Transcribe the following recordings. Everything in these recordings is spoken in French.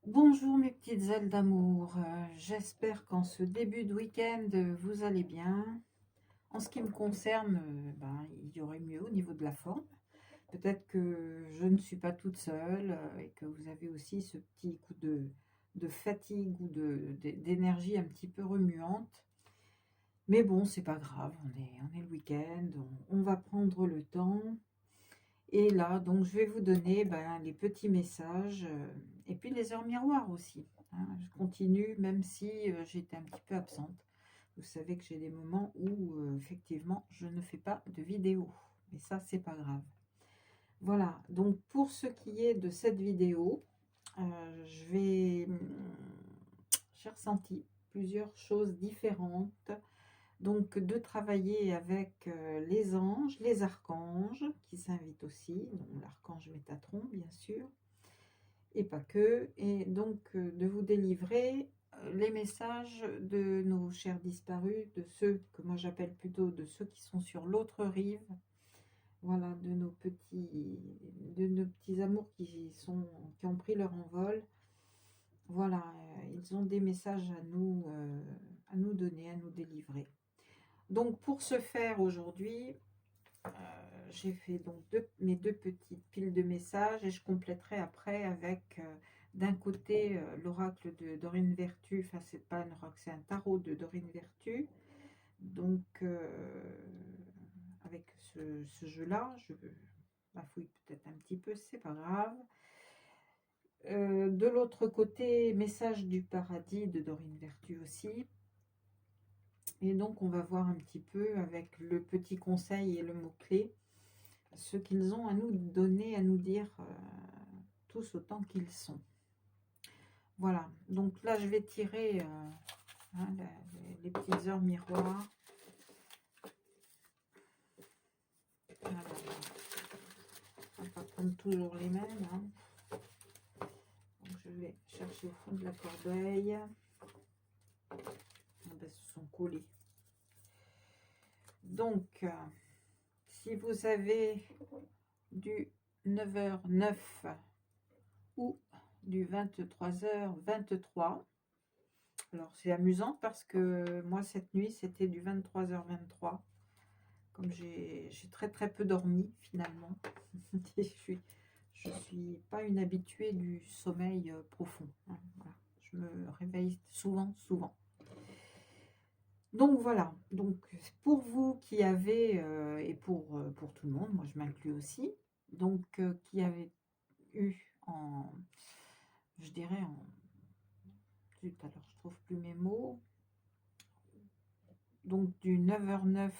Bonjour mes petites ailes d'amour, j'espère qu'en ce début de week-end vous allez bien. En ce qui me concerne, il y aurait mieux au niveau de la forme. Peut-être que je ne suis pas toute seule et que vous avez aussi ce petit coup de fatigue ou d'énergie un petit peu remuante. Mais bon, c'est pas grave, on est le week-end, on va prendre le temps. Et là, donc, je vais vous donner les petits messages et puis les heures miroirs aussi, hein. Je continue, même si j'étais un petit peu absente. Vous savez que j'ai des moments où, effectivement, je ne fais pas de vidéo. Mais ça, c'est pas grave. Voilà, donc pour ce qui est de cette vidéo, j'ai ressenti plusieurs choses différentes. Donc, de travailler avec les anges, les archanges, qui s'invitent aussi, donc l'archange Métatron, bien sûr, et pas que, et donc de vous délivrer les messages de nos chers disparus, de ceux que moi j'appelle plutôt de ceux qui sont sur l'autre rive, voilà, de nos petits amours qui ont pris leur envol. Voilà, ils ont des messages à nous donner, à nous délivrer. Donc pour ce faire aujourd'hui, j'ai fait donc mes deux petites piles de messages et je compléterai après avec d'un côté l'oracle de Dorine Vertu, enfin c'est pas un oracle, c'est un tarot de Dorine Vertu. Donc avec ce jeu-là, je bafouille peut-être un petit peu, c'est pas grave. De l'autre côté, message du paradis de Dorine Vertu aussi. Et donc on va voir un petit peu avec le petit conseil et le mot-clé ce qu'ils ont à nous donner, à nous dire tous autant qu'ils sont. Voilà, donc là je vais tirer les petites heures miroirs. Alors, on va pas prendre toujours les mêmes, hein. Donc je vais chercher au fond de la corbeille. Ah ben, ce sont collés. Donc, si vous avez du 9h09 ou du 23h23, alors c'est amusant parce que moi cette nuit c'était du 23h23. Comme j'ai très peu dormi finalement. Je suis pas une habituée du sommeil profond, hein, voilà. Je me réveille souvent. Donc voilà, donc pour vous qui avez, et pour tout le monde, moi je m'inclus aussi, donc qui avez eu en, je dirais en, zut, alors je trouve plus mes mots, donc du 9h09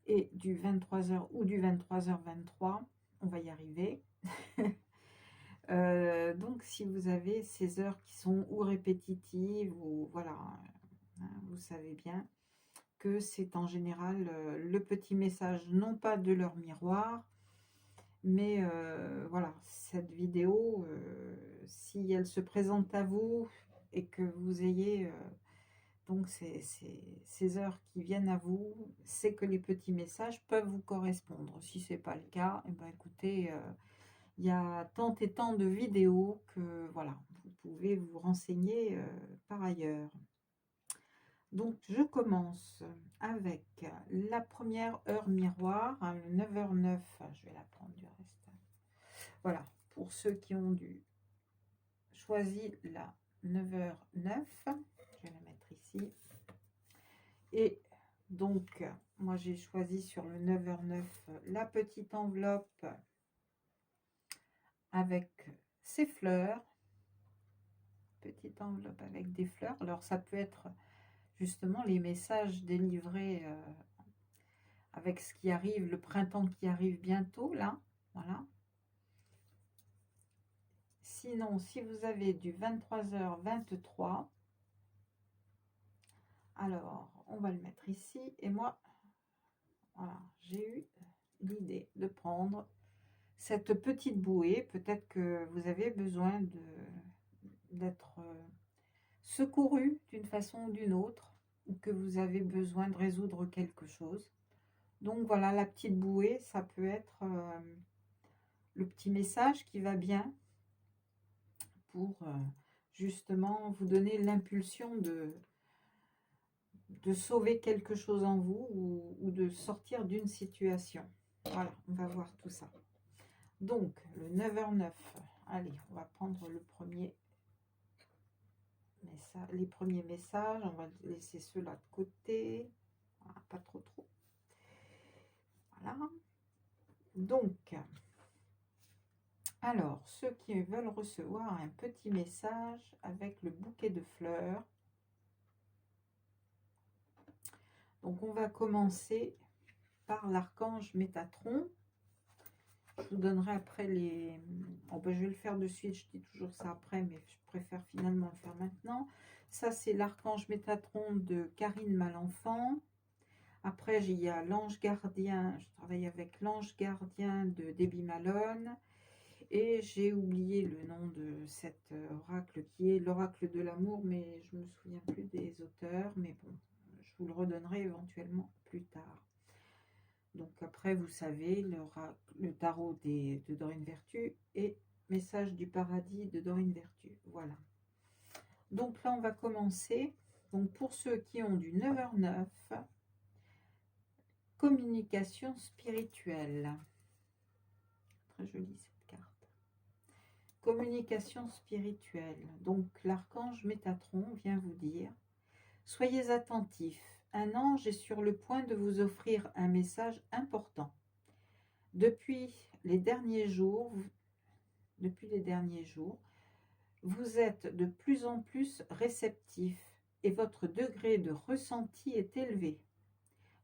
et du 23h ou du 23h23, on va y arriver. Donc si vous avez ces heures qui sont ou répétitives ou voilà, hein, vous savez bien que c'est en général le petit message, non pas de leur miroir, mais voilà, cette vidéo, si elle se présente à vous et que vous ayez donc ces heures qui viennent à vous, c'est que les petits messages peuvent vous correspondre. Si ce n'est pas le cas, eh ben, écoutez, il y a tant et tant de vidéos que voilà, vous pouvez vous renseigner par ailleurs. Donc je commence avec la première heure miroir, hein, le 9h09, je vais la prendre du reste. Voilà, pour ceux qui ont choisi la 9h09, je vais la mettre ici. Et donc, moi j'ai choisi sur le 9h09 la petite enveloppe avec ses fleurs. Petite enveloppe avec des fleurs. Alors ça peut être justement les messages délivrés avec ce qui arrive, le printemps qui arrive bientôt, là. Voilà. Sinon, si vous avez du 23h23, alors on va le mettre ici. Et moi, voilà, j'ai eu l'idée de prendre cette petite bouée. Peut-être que vous avez besoin d'être secouru d'une façon ou d'une autre, ou que vous avez besoin de résoudre quelque chose. Donc voilà, la petite bouée, ça peut être le petit message qui va bien pour justement vous donner l'impulsion de sauver quelque chose en vous ou de sortir d'une situation. Voilà, on va voir tout ça. Donc, le 9h09. Allez, on va prendre le premier message, les premiers messages. On va laisser ceux-là de côté. Voilà, pas trop. Voilà. Donc, alors, ceux qui veulent recevoir un petit message avec le bouquet de fleurs. Donc, on va commencer par l'archange Métatron. Je vous donnerai après les... Oh ben, je vais le faire de suite, je dis toujours ça après, mais je préfère finalement le faire maintenant. Ça, c'est l'archange Métatron de Karine Malenfant. Après, il y a l'ange gardien, je travaille avec l'ange gardien de Debbie Malone. Et j'ai oublié le nom de cet oracle qui est l'oracle de l'amour, mais je ne me souviens plus des auteurs. Mais bon, je vous le redonnerai éventuellement plus tard. Donc après, vous savez, le tarot de Dorine Vertu et message du paradis de Dorine Vertu. Voilà. Donc là, on va commencer. Donc pour ceux qui ont du 9h09, communication spirituelle. Très jolie cette carte. Communication spirituelle. Donc l'archange Métatron vient vous dire, soyez attentifs. Un ange est sur le point de vous offrir un message important. Depuis les derniers jours, vous êtes de plus en plus réceptif et votre degré de ressenti est élevé.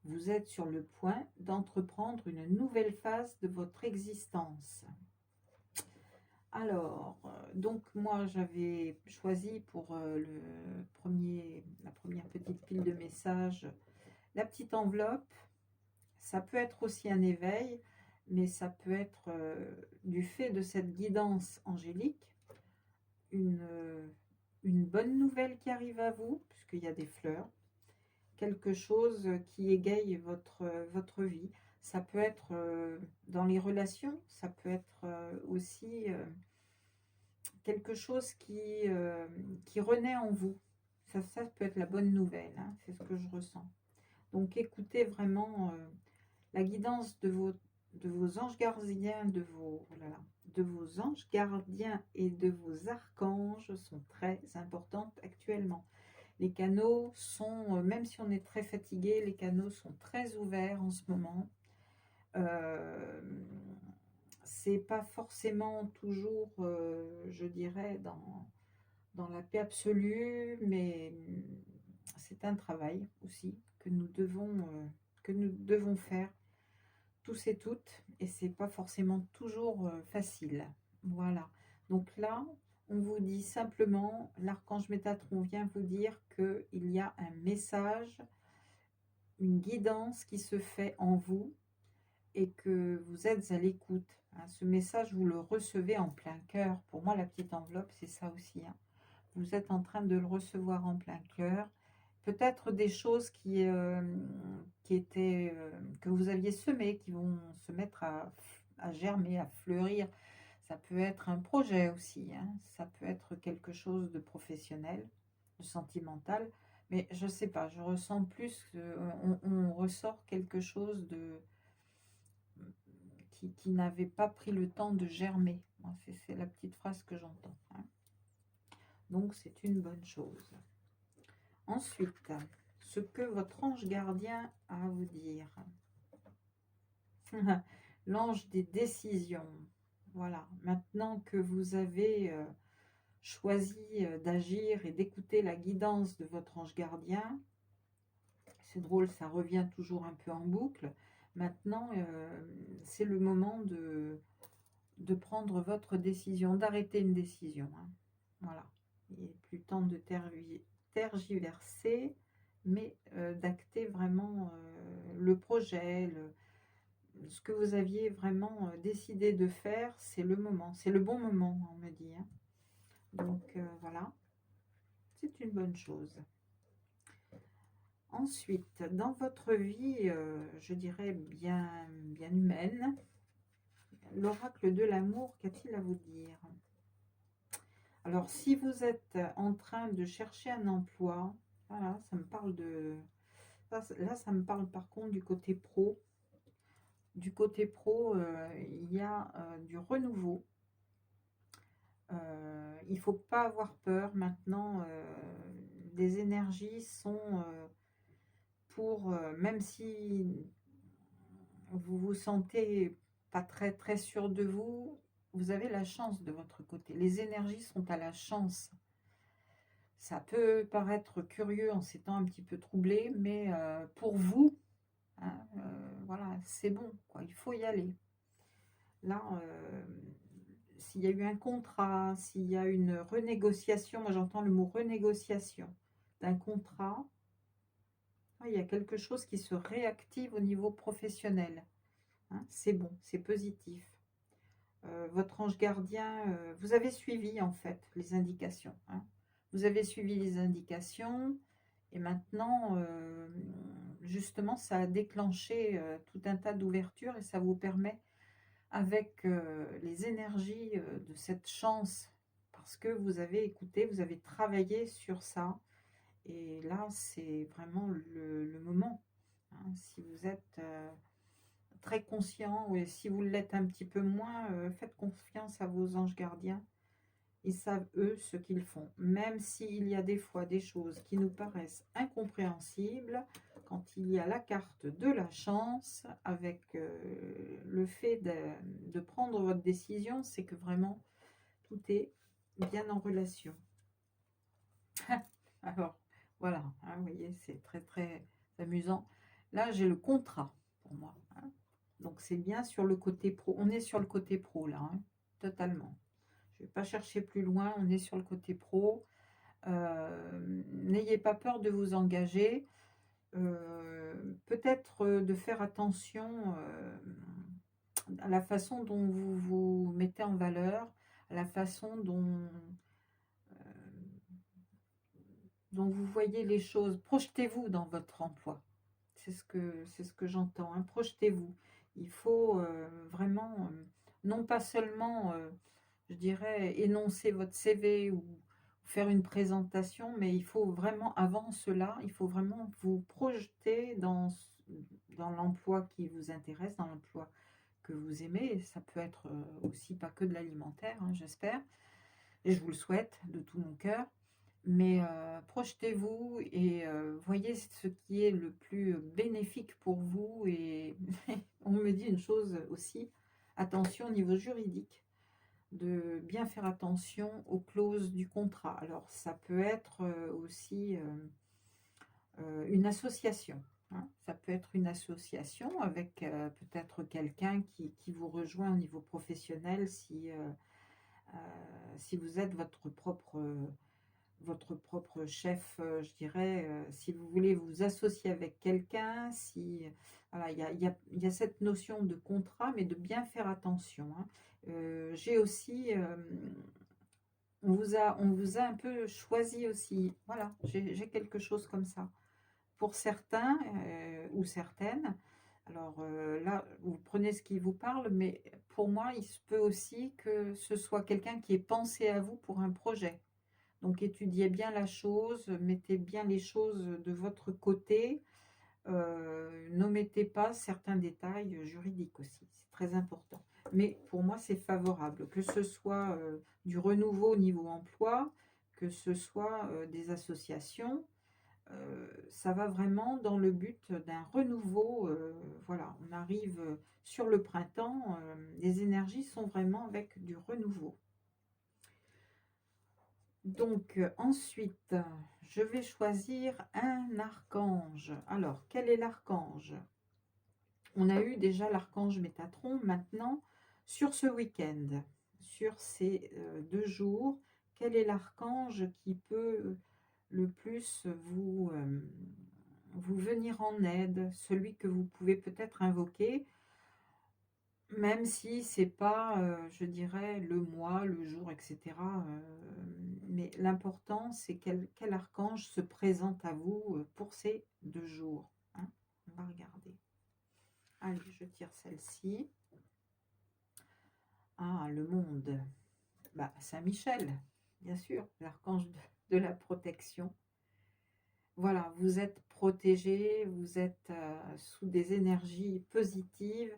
Vous êtes sur le point d'entreprendre une nouvelle phase de votre existence. Alors, donc moi j'avais choisi pour la première petite pile de messages, la petite enveloppe. Ça peut être aussi un éveil, mais ça peut être du fait de cette guidance angélique, une bonne nouvelle qui arrive à vous, puisqu'il y a des fleurs, quelque chose qui égaye votre vie. Ça peut être dans les relations, ça peut être aussi quelque chose qui renaît en vous. Ça peut être la bonne nouvelle, hein, c'est ce que je ressens. Donc écoutez vraiment la guidance de vos anges gardiens, de vos anges gardiens et de vos archanges sont très importantes actuellement. Les canaux sont, même si on est très fatigué, les canaux sont très ouverts en ce moment. C'est pas forcément toujours, je dirais, dans la paix absolue, mais c'est un travail aussi que nous devons faire tous et toutes, et c'est pas forcément toujours facile. Voilà. Donc là, on vous dit simplement, l'archange Métatron vient vous dire qu'il y a un message, une guidance qui se fait en vous et que vous êtes à l'écoute. Hein. Ce message, vous le recevez en plein cœur. Pour moi, la petite enveloppe, c'est ça aussi. Hein. Vous êtes en train de le recevoir en plein cœur. Peut-être des choses qui étaient, que vous aviez semées, qui vont se mettre à germer, à fleurir. Ça peut être un projet aussi, hein. Ça peut être quelque chose de professionnel, de sentimental. Mais je ne sais pas, je ressens plus on ressort quelque chose qui n'avait pas pris le temps de germer. C'est la petite phrase que j'entends. Hein. Donc c'est une bonne chose. Ensuite, ce que votre ange gardien a à vous dire. L'ange des décisions. Voilà, maintenant que vous avez choisi d'agir et d'écouter la guidance de votre ange gardien, c'est drôle, ça revient toujours un peu en boucle. Maintenant, c'est le moment de prendre votre décision, d'arrêter une décision. Hein. Voilà, il n'est plus temps de tergiverser, mais d'acter vraiment le projet, ce que vous aviez vraiment décidé de faire, c'est le moment, c'est le bon moment, on me dit. Hein. Donc voilà, c'est une bonne chose. Ensuite, dans votre vie, je dirais bien humaine, l'oracle de l'amour, qu'a-t-il à vous dire? Alors, si vous êtes en train de chercher un emploi, voilà, ça me parle de... Là, ça me parle par contre du côté pro. Du côté pro, il y a du renouveau. Il ne faut pas avoir peur maintenant. Les énergies sont pour, même si vous vous sentez pas très très sûr de vous, vous avez la chance de votre côté. Les énergies sont à la chance. Ça peut paraître curieux en ces temps un petit peu troublés, mais pour vous, hein, voilà, c'est bon, quoi, il faut y aller. Là, s'il y a eu un contrat, s'il y a une renégociation, moi j'entends le mot renégociation d'un contrat, il y a quelque chose qui se réactive au niveau professionnel. Hein, c'est bon, c'est positif. Votre ange gardien, vous avez suivi en fait les indications. Hein. Vous avez suivi les indications et maintenant, justement, ça a déclenché tout un tas d'ouvertures et ça vous permet, avec les énergies de cette chance, parce que vous avez écouté, vous avez travaillé sur ça. Et là, c'est vraiment le moment. Hein. Si vous êtes très conscient, et si vous l'êtes un petit peu moins, faites confiance à vos anges gardiens. Ils savent, eux, ce qu'ils font. Même s'il y a des fois des choses qui nous paraissent incompréhensibles, quand il y a la carte de la chance, avec le fait de prendre votre décision, c'est que vraiment, tout est bien en relation. Alors, voilà, hein, vous voyez, c'est très, très amusant. Là, j'ai le contrat pour moi. Hein. Donc, c'est bien sur le côté pro. On est sur le côté pro, là, hein, totalement. Je ne vais pas chercher plus loin, on est sur le côté pro. N'ayez pas peur de vous engager. Peut-être de faire attention à la façon dont vous vous mettez en valeur, à la façon dont vous voyez les choses. Projetez-vous dans votre emploi. C'est ce que j'entends. Hein. Projetez-vous. Il faut vraiment, non pas seulement, je dirais, énoncer votre CV ou faire une présentation, mais il faut vraiment, avant cela, il faut vraiment vous projeter dans l'emploi qui vous intéresse, dans l'emploi que vous aimez. Ça peut être aussi pas que de l'alimentaire, hein, j'espère. Et je vous le souhaite de tout mon cœur. Mais projetez-vous et voyez ce qui est le plus bénéfique pour vous. Et on me dit une chose aussi, attention au niveau juridique, de bien faire attention aux clauses du contrat. Alors ça peut être aussi une association. Hein. Ça peut être une association avec peut-être quelqu'un qui vous rejoint au niveau professionnel si vous êtes votre propre chef, je dirais, si vous voulez vous associer avec quelqu'un, si voilà, il y a cette notion de contrat, mais de bien faire attention. Hein. J'ai aussi, on vous a un peu choisi aussi. Voilà, j'ai quelque chose comme ça. Pour certains ou certaines, alors là, vous prenez ce qui vous parle, mais pour moi, il se peut aussi que ce soit quelqu'un qui ait pensé à vous pour un projet. Donc étudiez bien la chose, mettez bien les choses de votre côté, n'omettez pas certains détails juridiques aussi, c'est très important. Mais pour moi, c'est favorable, que ce soit du renouveau au niveau emploi, que ce soit des associations, ça va vraiment dans le but d'un renouveau. Voilà, on arrive sur le printemps, les énergies sont vraiment avec du renouveau. Donc, ensuite, je vais choisir un archange. Alors, quel est l'archange? On a eu déjà l'archange Métatron. Maintenant, sur ce week-end, sur ces 2 jours, quel est l'archange qui peut le plus vous venir en aide? Celui que vous pouvez peut-être invoquer, même si c'est pas, je dirais, le mois, le jour, etc. Mais l'important, c'est quel archange se présente à vous pour ces 2 jours. Hein. On va regarder. Allez, je tire celle-ci. Ah, le monde. Bah, Saint-Michel. bien sûr, l'archange de la protection. Voilà, vous êtes protégé, vous êtes sous des énergies positives.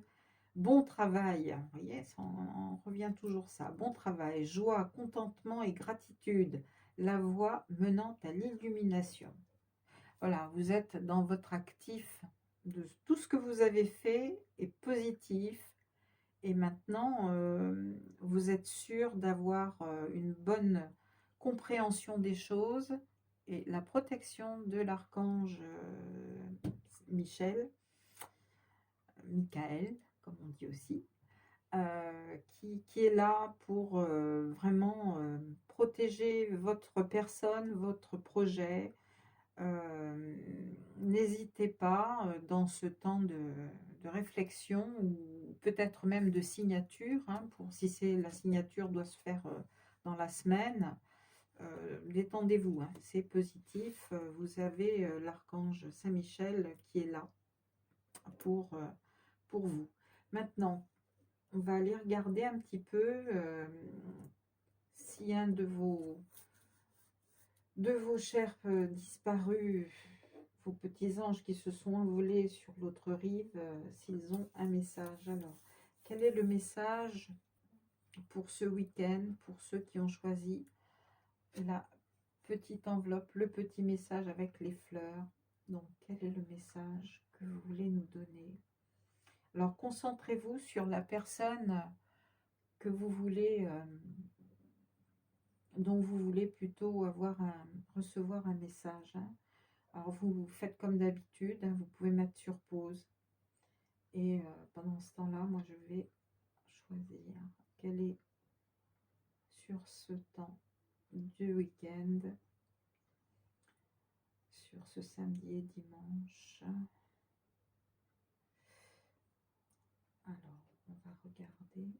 Bon travail, vous voyez, on revient toujours ça. Bon travail, joie, contentement et gratitude. La voie menant à l'illumination. Voilà, vous êtes dans votre actif. De tout ce que vous avez fait est positif. Et maintenant, vous êtes sûr d'avoir une bonne compréhension des choses. Et la protection de l'archange Michael, comme on dit aussi, qui est là pour vraiment protéger votre personne, votre projet. N'hésitez pas dans ce temps de réflexion ou peut-être même de signature, hein, pour si c'est la signature doit se faire dans la semaine. Détendez-vous, hein, c'est positif. Vous avez l'archange Saint-Michel qui est là pour, pour vous. Maintenant, on va aller regarder un petit peu si un de vos chers disparus, vos petits anges qui se sont envolés sur l'autre rive, s'ils ont un message. Alors, quel est le message pour ce week-end, pour ceux qui ont choisi la petite enveloppe, le petit message avec les fleurs? Donc, quel est le message que vous voulez nous donner? Alors, concentrez-vous sur la personne que vous voulez, dont vous voulez plutôt recevoir un message, hein. Alors, vous faites comme d'habitude, hein, vous pouvez mettre sur pause. Et pendant ce temps-là, moi, je vais choisir quel est sur ce temps du week-end, sur ce samedi et dimanche. Alors, on va regarder.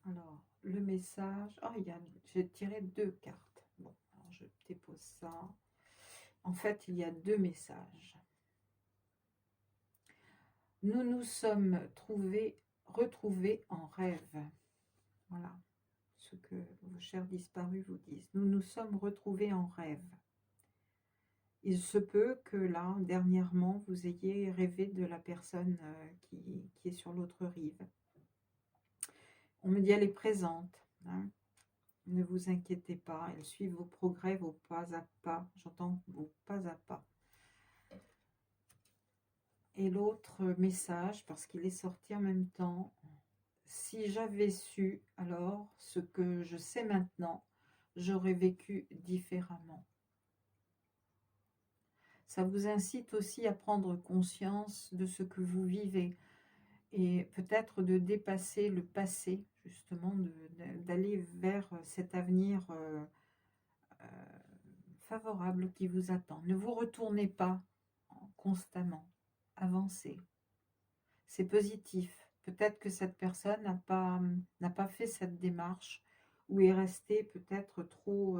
Alors, le message. Oh, j'ai tiré 2 cartes. Bon, alors je dépose ça. En fait, il y a 2 messages. Nous nous sommes retrouvés en rêve. Voilà ce que vos chers disparus vous disent. Nous nous sommes retrouvés en rêve. Il se peut que là, dernièrement, vous ayez rêvé de la personne qui est sur l'autre rive. On me dit elle est présente, hein. Ne vous inquiétez pas, elle suit vos progrès, vos pas à pas. J'entends vos pas à pas. Et l'autre message, parce qu'il est sorti en même temps, si j'avais su alors ce que je sais maintenant, j'aurais vécu différemment. Ça vous incite aussi à prendre conscience de ce que vous vivez et peut-être de dépasser le passé, justement, d'aller vers cet avenir favorable qui vous attend. Ne vous retournez pas constamment, avancez. C'est positif. Peut-être que cette personne n'a pas fait cette démarche ou est restée peut-être trop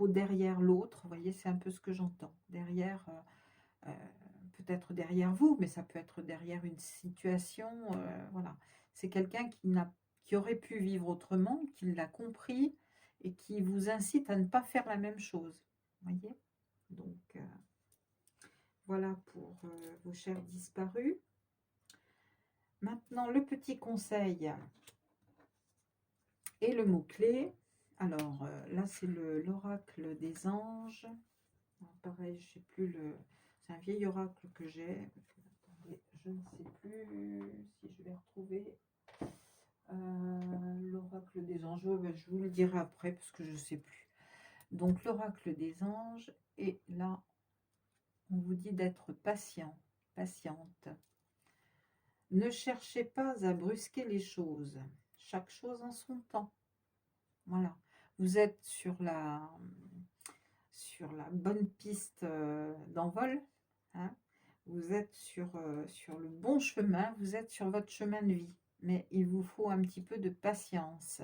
derrière l'autre. Vous voyez, c'est un peu ce que j'entends. Derrière, peut-être derrière vous, mais ça peut être derrière une situation. Voilà. C'est quelqu'un qui aurait pu vivre autrement, qui l'a compris et qui vous incite à ne pas faire la même chose. Vous voyez? Donc, voilà pour vos chers disparus. Maintenant, le petit conseil et le mot-clé. Alors, là, c'est l'oracle des anges. Alors, pareil, je sais plus c'est un vieil oracle que j'ai. Attendez, je ne sais plus si je vais retrouver l'oracle des anges. Je vous le dirai après parce que je ne sais plus. Donc, l'oracle des anges. Et là, on vous dit d'être patient, patiente. Ne cherchez pas à brusquer les choses. Chaque chose en son temps. Voilà. Vous êtes sur la bonne piste d'envol, hein. Vous êtes sur le bon chemin, vous êtes sur votre chemin de vie, mais il vous faut un petit peu de patience.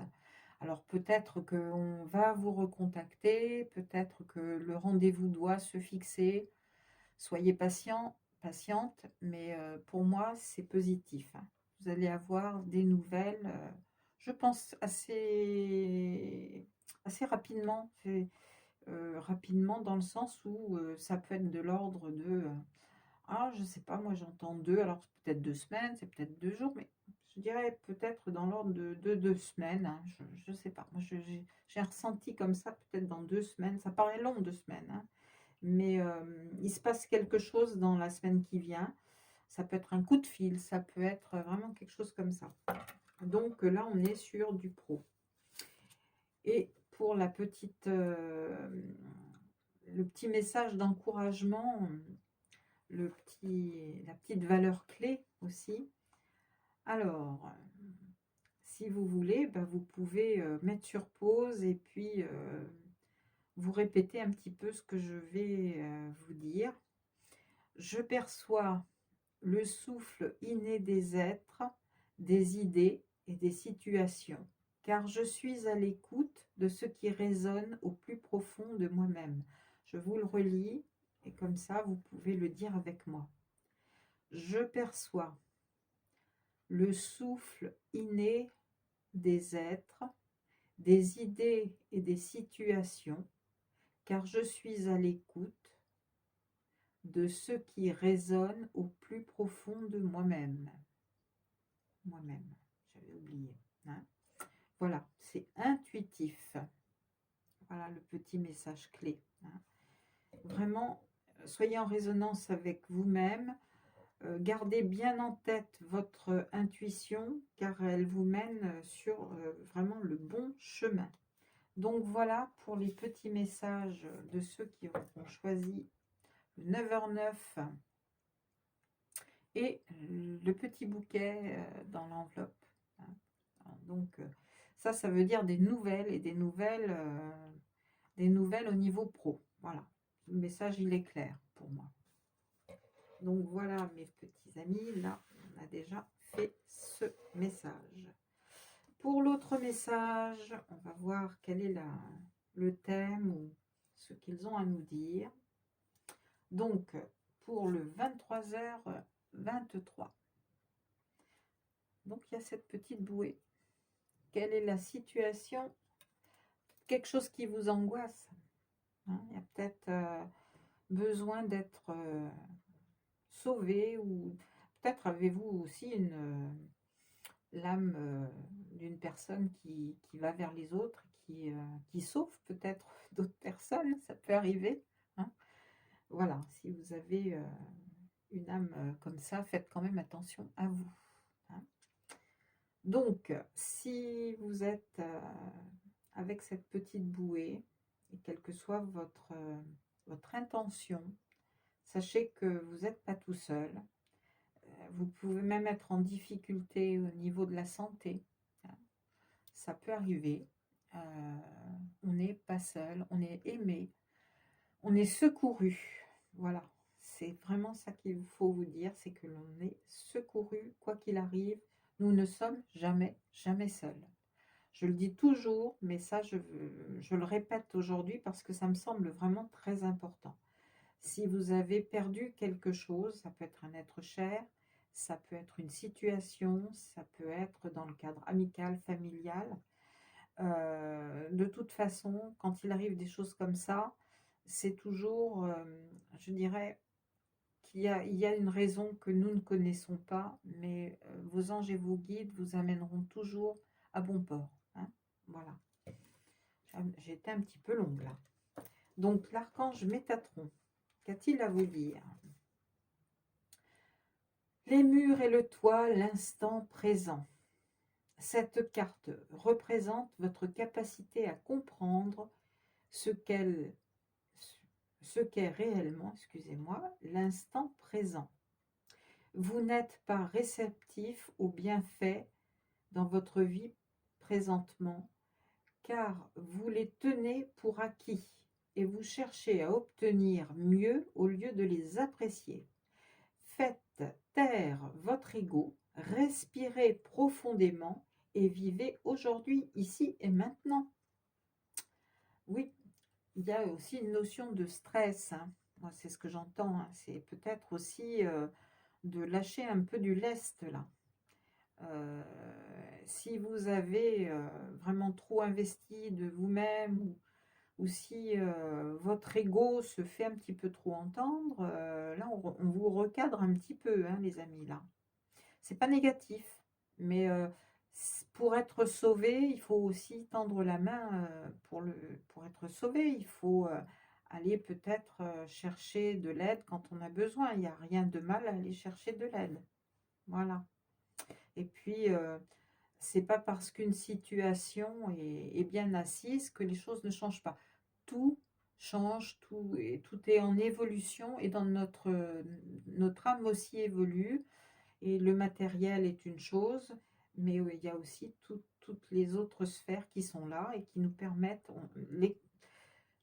Alors peut-être qu'on va vous recontacter, peut-être que le rendez-vous doit se fixer. Soyez patient, patiente, mais pour moi c'est positif, hein. Vous allez avoir des nouvelles, je pense assez rapidement. Rapidement dans le sens où ça peut être de l'ordre de, ah, je sais pas, moi j'entends 2, alors c'est peut-être 2 semaines, c'est peut-être 2 jours, mais je dirais peut-être dans l'ordre de 2 semaines, hein, je sais pas. Moi j'ai un ressenti comme ça, peut-être dans 2 semaines, ça paraît long 2 semaines, hein, mais il se passe quelque chose dans la semaine qui vient. Ça peut être un coup de fil, ça peut être vraiment quelque chose comme ça. Donc là, on est sur du pro. Et pour le petit message d'encouragement, la petite valeur clé aussi. Alors, si vous voulez, bah, vous pouvez mettre sur pause et puis vous répéter un petit peu ce que je vais vous dire. Je perçois le souffle inné des êtres, des idées et des situations, car je suis à l'écoute de ce qui résonne au plus profond de moi-même. Je vous le relis et comme ça, vous pouvez le dire avec moi. Je perçois le souffle inné des êtres, des idées et des situations, car je suis à l'écoute de ce qui résonne au plus profond de moi-même. Moi-même, j'avais oublié. Hein. Voilà, c'est intuitif. Voilà le petit message clé. Hein. Vraiment, soyez en résonance avec vous-même. Gardez bien en tête votre intuition car elle vous mène sur vraiment le bon chemin. Donc voilà pour les petits messages de ceux qui ont choisi le 9h09 et le petit bouquet dans l'enveloppe. Hein. Donc ça veut dire des nouvelles et des nouvelles au niveau pro. Voilà, le message il est clair pour moi. Donc voilà mes petits amis, là on a déjà fait ce message. Pour l'autre message, on va voir quel est le thème ou ce qu'ils ont à nous dire. Donc pour le 23h23. Donc il y a cette petite bouée. Quelle est la situation? Quelque chose qui vous angoisse. Hein, il y a peut-être besoin d'être sauvé ou peut-être avez-vous aussi l'âme d'une personne qui va vers les autres, qui sauve peut-être d'autres personnes, ça peut arriver. Hein. Voilà, si vous avez une âme comme ça, faites quand même attention à vous. Hein. Donc, si vous êtes avec cette petite bouée, et quelle que soit votre intention, sachez que vous n'êtes pas tout seul. Vous pouvez même être en difficulté au niveau de la santé. Ça peut arriver. On n'est pas seul, on est aimé, on est secouru. Voilà, c'est vraiment ça qu'il faut vous dire, c'est que l'on est secouru, quoi qu'il arrive. Nous ne sommes jamais, jamais seuls. Je le dis toujours, mais ça, je le répète aujourd'hui parce que ça me semble vraiment très important. Si vous avez perdu quelque chose, ça peut être un être cher, ça peut être une situation, ça peut être dans le cadre amical, familial. De toute façon, quand il arrive des choses comme ça, c'est toujours, je dirais, il y a une raison que nous ne connaissons pas, mais vos anges et vos guides vous amèneront toujours à bon port. Hein. Voilà. J'ai été un petit peu longue là. Donc l'archange Métatron, qu'a-t-il à vous dire? Les murs et le toit, l'instant présent. Cette carte représente votre capacité à comprendre ce qu'est réellement, excusez-moi, l'instant présent. Vous n'êtes pas réceptif aux bienfaits dans votre vie présentement, car vous les tenez pour acquis et vous cherchez à obtenir mieux au lieu de les apprécier. Faites taire votre ego, respirez profondément et vivez aujourd'hui, ici et maintenant. Oui, il y a aussi une notion de stress. Hein. Moi, c'est ce que j'entends. Hein. C'est peut-être aussi de lâcher un peu du lest là. Euh, si vous avez vraiment trop investi de vous-même ou si votre ego se fait un petit peu trop entendre, là on vous recadre un petit peu, hein, les amis, là. C'est pas négatif, mais pour être sauvé, il faut aussi tendre la main pour être sauvé. Il faut aller peut-être chercher de l'aide quand on a besoin. Il n'y a rien de mal à aller chercher de l'aide. Voilà. Et puis, c'est pas parce qu'une situation est bien assise que les choses ne changent pas. Tout change, tout est en évolution et dans notre âme aussi évolue. Et le matériel est une chose, mais il y a aussi toutes les autres sphères qui sont là et qui nous permettent.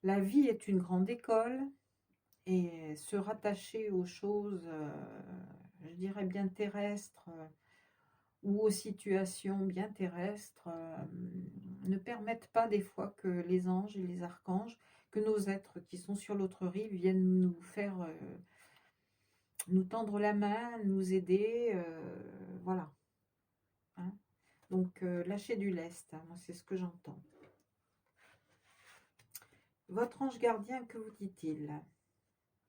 La vie est une grande école et se rattacher aux choses, je dirais bien terrestres, ou aux situations bien terrestres, ne permettent pas des fois que les anges et les archanges, que nos êtres qui sont sur l'autre rive viennent nous faire, nous tendre la main, nous aider, voilà. Hein. Donc, lâchez du lest, hein, moi c'est ce que j'entends. Votre ange gardien, que vous dit-il?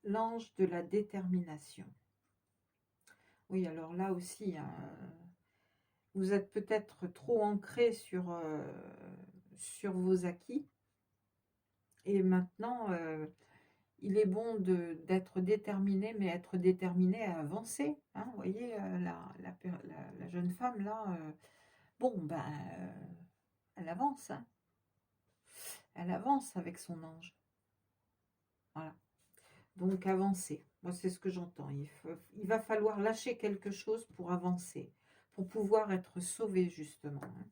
L'ange de la détermination. Oui, alors là aussi, hein, vous êtes peut-être trop ancré sur vos acquis. Et maintenant, il est bon d'être déterminé, mais être déterminé à avancer. Hein, vous voyez, la jeune femme, là, bon, ben, elle avance. Hein, elle avance avec son ange. Voilà. Donc, avancer. Moi, c'est ce que j'entends. Il va falloir lâcher quelque chose pour avancer, pour pouvoir être sauvé, justement. Hein.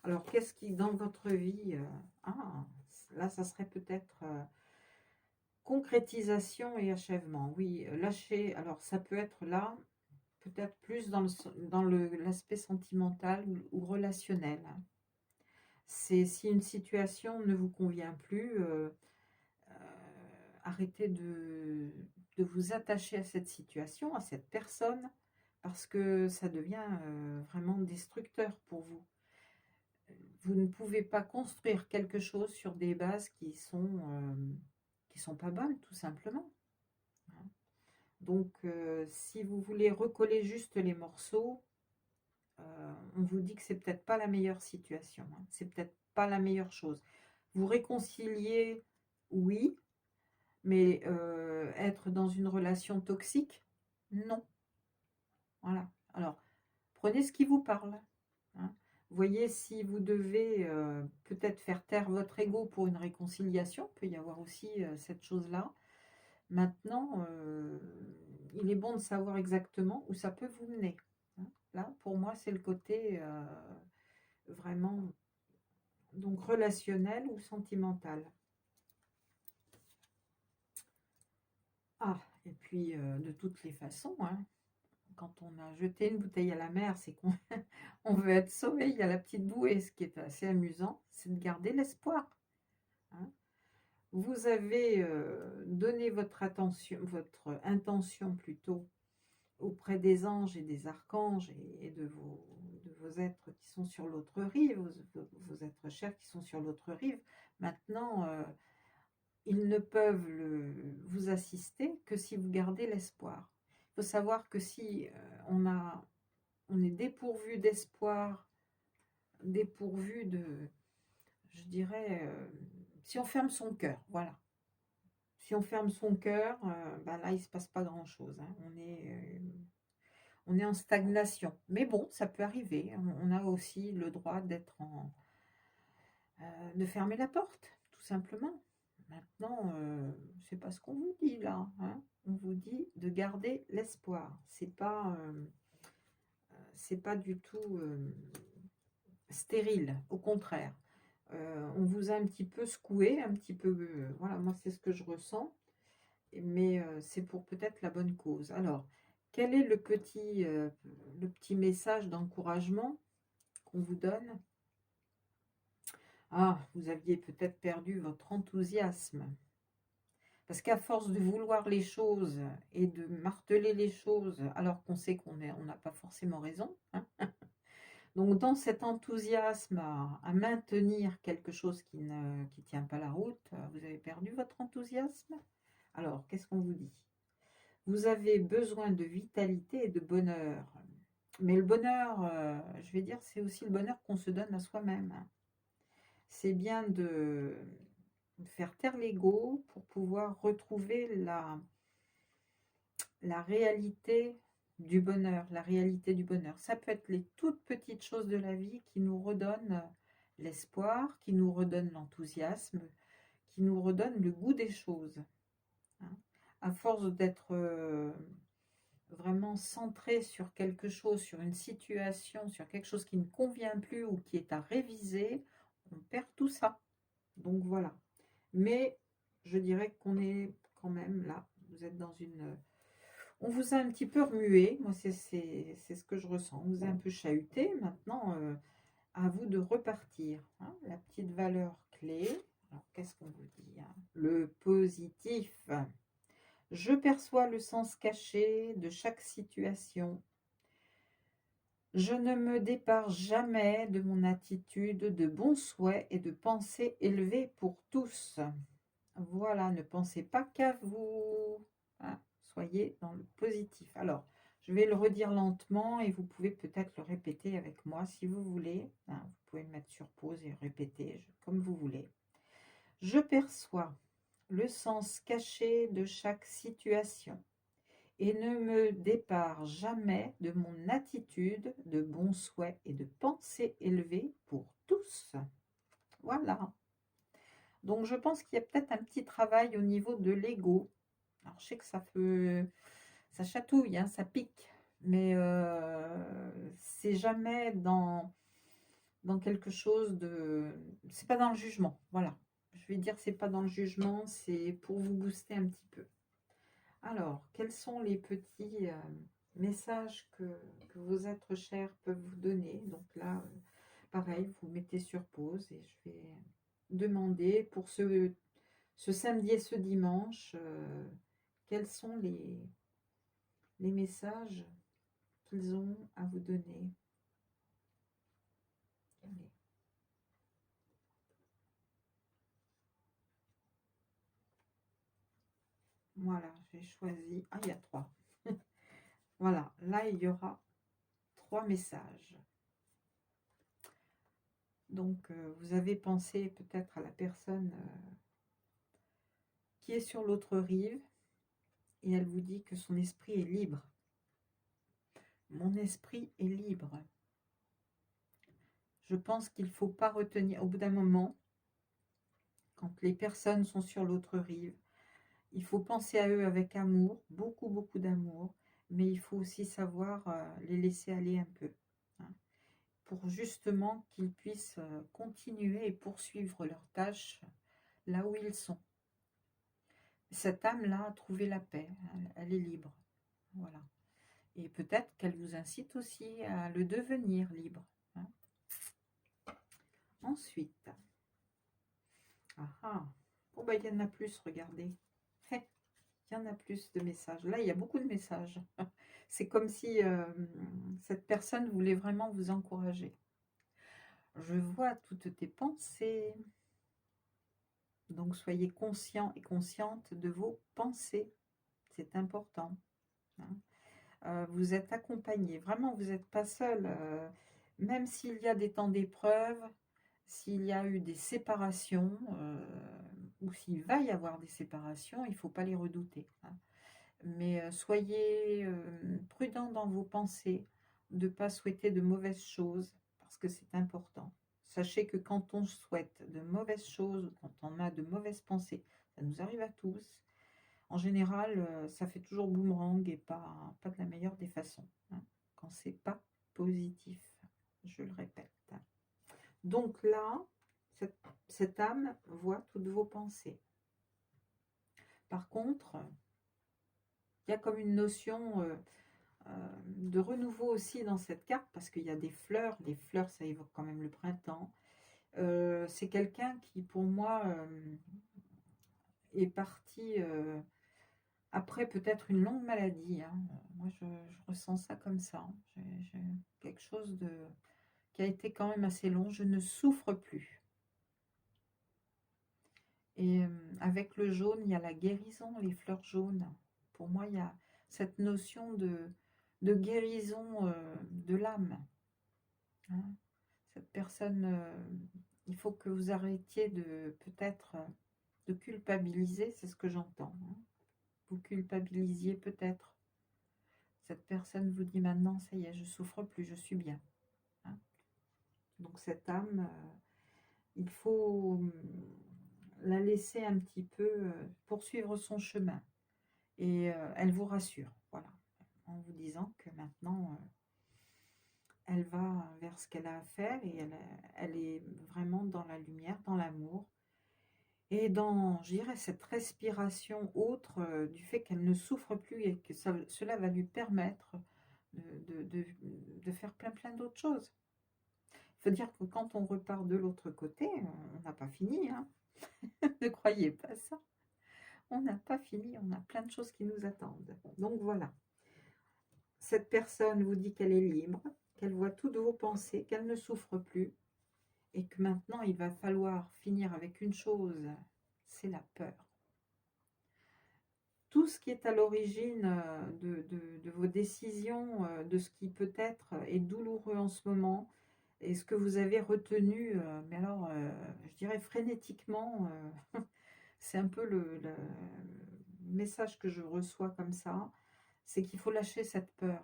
Alors, qu'est-ce qui, dans votre vie, là, ça serait peut-être concrétisation et achèvement. Oui, lâcher. Alors, ça peut être là, peut-être plus dans l'aspect sentimental ou relationnel. Hein. C'est si une situation ne vous convient plus, arrêtez de vous attacher à cette situation, à cette personne, parce que ça devient vraiment destructeur pour vous. Vous ne pouvez pas construire quelque chose sur des bases qui sont pas bonnes, tout simplement. Hein. Donc, si vous voulez recoller juste les morceaux, on vous dit que c'est peut-être pas la meilleure situation, hein. C'est peut-être pas la meilleure chose. Vous réconcilier, oui, mais être dans une relation toxique, non. Voilà. Alors, prenez ce qui vous parle. Hein. Voyez si vous devez peut-être faire taire votre ego pour une réconciliation. Il peut y avoir aussi cette chose-là. Maintenant, il est bon de savoir exactement où ça peut vous mener. Hein. Là, pour moi, c'est le côté vraiment donc relationnel ou sentimental. Ah, et puis de toutes les façons, hein, quand on a jeté une bouteille à la mer, c'est qu'on on veut être sauvé. Il y a la petite bouée. Ce qui est assez amusant, c'est de garder l'espoir. Hein. Vous avez donné votre intention plutôt auprès des anges et des archanges et de vos êtres qui sont sur l'autre rive, vos êtres chers qui sont sur l'autre rive. Maintenant, ils ne peuvent vous assister que si vous gardez l'espoir. Il faut savoir que si on est dépourvu d'espoir, dépourvu je dirais, si on ferme son cœur, voilà. Si on ferme son cœur, ben là, il ne se passe pas grand-chose. Hein. On est en stagnation. Mais bon, ça peut arriver. On a aussi le droit de fermer la porte, tout simplement. Maintenant, c'est pas ce qu'on vous dit là. Hein. On vous dit de garder l'espoir. C'est pas du tout stérile. Au contraire, on vous a un petit peu secoué, un petit peu. Voilà, moi c'est ce que je ressens. Mais c'est pour peut-être la bonne cause. Alors, quel est le petit message d'encouragement qu'on vous donne? Ah, vous aviez peut-être perdu votre enthousiasme. Parce qu'à force de vouloir les choses et de marteler les choses, alors qu'on sait on n'a pas forcément raison, hein. Donc dans cet enthousiasme à maintenir quelque chose qui tient pas la route, vous avez perdu votre enthousiasme. Alors, qu'est-ce qu'on vous dit? Vous avez besoin de vitalité et de bonheur. Mais le bonheur, je vais dire, c'est aussi le bonheur qu'on se donne à soi-même. C'est bien de faire taire l'ego pour pouvoir retrouver la réalité du bonheur, la réalité du bonheur. Ça peut être les toutes petites choses de la vie qui nous redonnent l'espoir, qui nous redonnent l'enthousiasme, qui nous redonnent le goût des choses, hein. À force d'être vraiment centré sur quelque chose, sur une situation, sur quelque chose qui ne convient plus ou qui est à réviser, on perd tout ça. Donc voilà. Mais je dirais qu'on est quand même là. Vous êtes dans une... On vous a un petit peu remué. Moi, c'est ce que je ressens. On vous a un peu chahuté. Maintenant, à vous de repartir, hein. La petite valeur clé. Alors, qu'est-ce qu'on vous dit, hein? Le positif. Je perçois le sens caché de chaque situation. Je ne me dépare jamais de mon attitude de bons souhaits et de pensée élevée pour tous. Voilà, ne pensez pas qu'à vous, hein. Soyez dans le positif. Alors, je vais le redire lentement et vous pouvez peut-être le répéter avec moi si vous voulez, hein. Vous pouvez le mettre sur pause et répéter comme vous voulez. Je perçois le sens caché de chaque situation et ne me dépare jamais de mon attitude de bons souhaits et de pensée élevée pour tous. Voilà. Donc je pense qu'il y a peut-être un petit travail au niveau de l'ego. Alors je sais que ça chatouille, hein, ça pique, mais c'est jamais dans quelque chose de... C'est pas dans le jugement, voilà. Je vais dire c'est pas dans le jugement, c'est pour vous booster un petit peu. Alors, quels sont les petits messages que vos êtres chers peuvent vous donner? Donc là, pareil, vous mettez sur pause et je vais demander pour ce samedi et ce dimanche, quels sont les messages qu'ils ont à vous donner. Allez. Voilà, j'ai choisi. Ah, il y a 3. Voilà, là, il y aura 3 messages. Donc, vous avez pensé peut-être à la personne qui est sur l'autre rive et elle vous dit que son esprit est libre. Mon esprit est libre. Je pense qu'il ne faut pas retenir, au bout d'un moment, quand les personnes sont sur l'autre rive, il faut penser à eux avec amour, beaucoup, beaucoup d'amour, mais il faut aussi savoir les laisser aller un peu, hein, pour justement qu'ils puissent continuer et poursuivre leurs tâches là où ils sont. Cette âme-là a trouvé la paix, elle est libre. Voilà. Et peut-être qu'elle vous incite aussi à le devenir libre, hein. Ensuite, oh bah, il y en a plus, regardez. Il y en a plus de messages. Là, il y a beaucoup de messages. C'est comme si cette personne voulait vraiment vous encourager. Je vois toutes tes pensées. Donc, soyez conscient et consciente de vos pensées. C'est important, hein. Vous êtes accompagné. Vraiment, vous n'êtes pas seul. Même s'il y a des temps d'épreuve, s'il y a eu des séparations, ou s'il va y avoir des séparations, il ne faut pas les redouter, hein. Mais soyez prudent dans vos pensées, de ne pas souhaiter de mauvaises choses, parce que c'est important. Sachez que quand on souhaite de mauvaises choses, quand on a de mauvaises pensées, ça nous arrive à tous, en général, ça fait toujours boomerang et pas de la meilleure des façons, hein, quand c'est pas positif, je le répète. Donc là, cette âme voit toutes vos pensées. Par contre, il y a comme une notion de renouveau aussi dans cette carte, parce qu'il y a des fleurs. Les fleurs, ça évoque quand même le printemps. C'est quelqu'un qui, pour moi, est parti après peut-être une longue maladie, hein. Moi, je ressens ça comme ça, hein. J'ai quelque chose qui a été quand même assez long. Je ne souffre plus. Et avec le jaune, il y a la guérison, les fleurs jaunes. Pour moi, il y a cette notion de guérison de l'âme, hein. Cette personne, il faut que vous arrêtiez de peut-être de culpabiliser, c'est ce que j'entends, hein. Vous culpabilisiez peut-être. Cette personne vous dit maintenant, ça y est, je souffre plus, je suis bien, hein. Donc cette âme, il faut la laisser un petit peu poursuivre son chemin. Et elle vous rassure, voilà, en vous disant que maintenant, elle va vers ce qu'elle a à faire et elle est vraiment dans la lumière, dans l'amour et dans, je dirais, cette respiration autre du fait qu'elle ne souffre plus et que cela va lui permettre de faire plein d'autres choses. Il faut dire que quand on repart de l'autre côté, on n'a pas fini, hein. Ne croyez pas ça. On n'a pas fini, on a plein de choses qui nous attendent. Donc voilà. Cette personne vous dit qu'elle est libre, qu'elle voit toutes vos pensées, qu'elle ne souffre plus, et que maintenant il va falloir finir avec une chose, c'est la peur. Tout ce qui est à l'origine de vos décisions, de ce qui peut-être est douloureux en ce moment, et ce que vous avez retenu, mais alors, je dirais frénétiquement, c'est un peu le message que je reçois comme ça, c'est qu'il faut lâcher cette peur.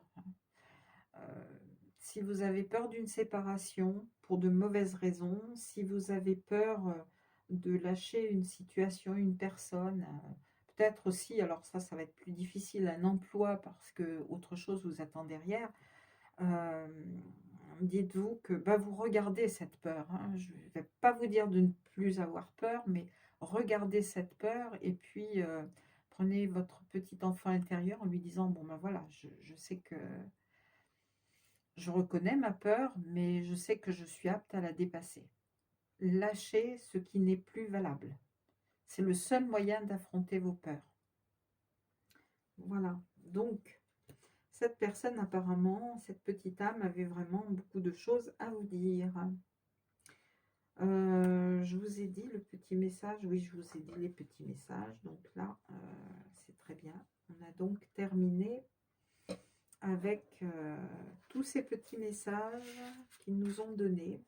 Si vous avez peur d'une séparation pour de mauvaises raisons, si vous avez peur de lâcher une situation, une personne, peut-être aussi, alors ça va être plus difficile, un emploi parce que autre chose vous attend derrière, euh, dites-vous que bah, vous regardez cette peur, hein. Je ne vais pas vous dire de ne plus avoir peur, mais regardez cette peur et puis prenez votre petit enfant intérieur en lui disant, bon ben voilà, je sais que je reconnais ma peur, mais je sais que je suis apte à la dépasser. Lâchez ce qui n'est plus valable. C'est le seul moyen d'affronter vos peurs. Voilà. Donc, cette personne, apparemment, cette petite âme, avait vraiment beaucoup de choses à vous dire. Je vous ai dit le petit message. Oui, je vous ai dit les petits messages. Donc là, c'est très bien. On a donc terminé avec tous ces petits messages qu'ils nous ont donnés.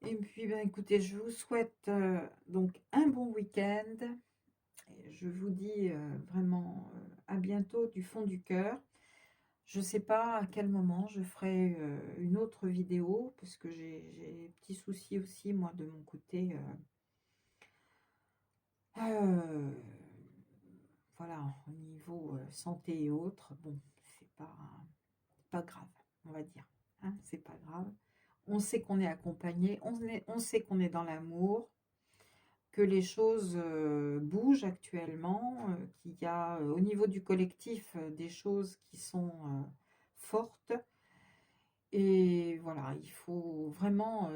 Et puis, ben, écoutez, je vous souhaite donc un bon week-end. Je vous dis vraiment à bientôt du fond du cœur. Je ne sais pas à quel moment je ferai une autre vidéo, parce que j'ai des petits soucis aussi, moi, de mon côté. Voilà, au niveau santé et autres. Bon, c'est pas grave, on va dire, hein, c'est pas grave. On sait qu'on est accompagné, on sait qu'on est dans l'amour, que les choses bougent actuellement, qu'il y a au niveau du collectif des choses qui sont fortes. Et voilà, il faut vraiment,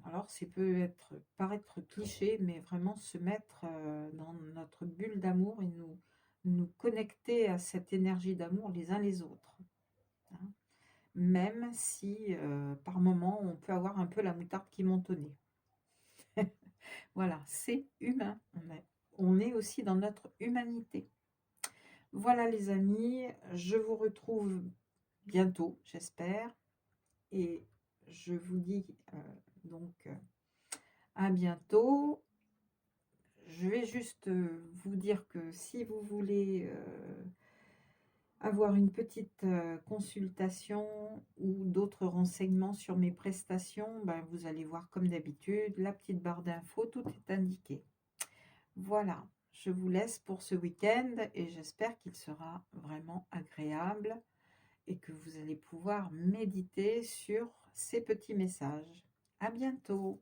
alors ça peut paraître cliché, mais vraiment se mettre dans notre bulle d'amour et nous connecter à cette énergie d'amour les uns les autres, hein. Même si par moment on peut avoir un peu la moutarde qui monte au nez. Voilà, c'est humain. On est aussi dans notre humanité. Voilà les amis, je vous retrouve bientôt, j'espère. Et je vous dis donc à bientôt. Je vais juste vous dire que si vous voulez avoir une petite consultation ou d'autres renseignements sur mes prestations, ben, vous allez voir comme d'habitude, la petite barre d'infos, tout est indiqué. Voilà, je vous laisse pour ce week-end et j'espère qu'il sera vraiment agréable et que vous allez pouvoir méditer sur ces petits messages. À bientôt!